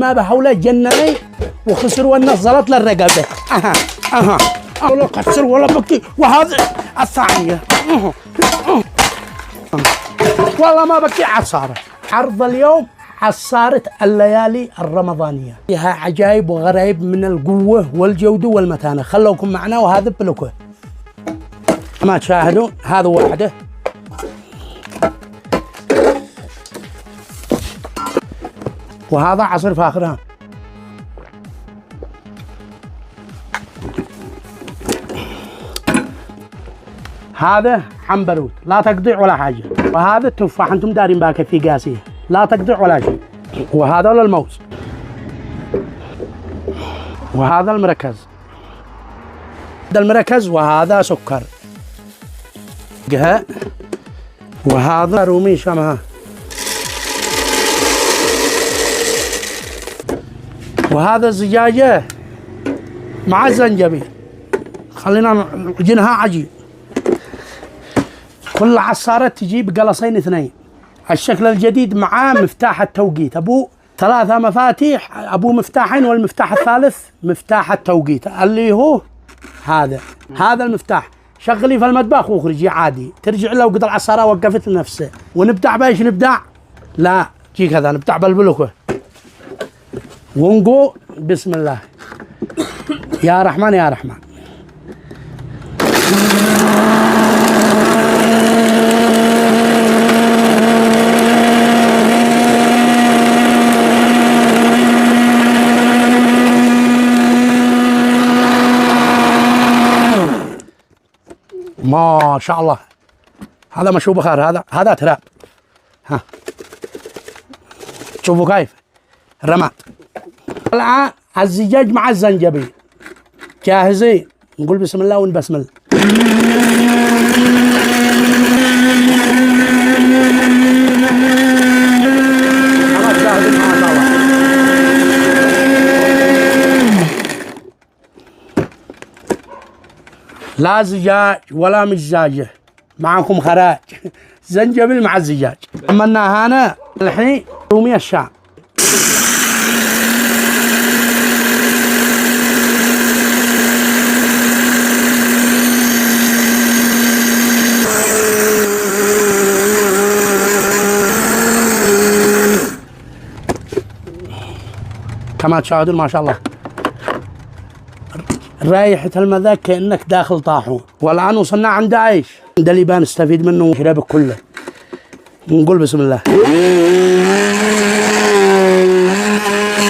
ما بحوله جنني وخسر والناس زلط للرقبة. ولا خسر ولا بكي. وهذا الثانية والله ما بكي عصارة. عرض اليوم عصارة الليالي الرمضانية، فيها عجائب وغرائب من القوة والجودة والمتانة. خلوكم معنا وهذا بلوكه ما تشاهدون. هذا واحدة، وهذا عصير فاخرها. هذا عنبروت لا تقطع ولا حاجة. وهذا التفاح انتم دارين باكه في قاسية لا تقطع ولا شيء. وهذا الموز. وهذا المركز. هذا المركز وهذا سكر قهاء. وهذا رومي شمها. وهذا الزجاجة مع الزنجبيل خلينا عجنها عجين. كل عصارة تجي بقلصين اثنين. الشكل الجديد معاه مفتاح التوقيت، ابو 3 مفاتيح، ابو مفتاحين والمفتاح الثالث مفتاح التوقيت اللي هو هذا المفتاح. شغلي في المطبخ واخرجي عادي. ترجع لو قد العصارة وقفت لنفسه. ونبدع بايش نبدع؟ لا جي كذا نبدع بالبلوكه ونقول بسم الله يا رحمن يا رحمن. ما شاء الله. هذا مشروب بخار. هذا تراب. ها شوفوا كيف الرماد. الآن الزجاج مع الزنجبيل جاهزين. نقول بسم الله ونبسم الله. لا زجاج ولا مزاجه، معكم خراج زنجبيل مع الزجاج. عملنا هنا الحين رومي الشام. كما تشاهدون ما شاء الله رايحة المذاق كأنك داخل طاحون. والآن وصلنا عند عيش عند اللي بنستفيد منه ونشربه كله. ونقول بسم الله.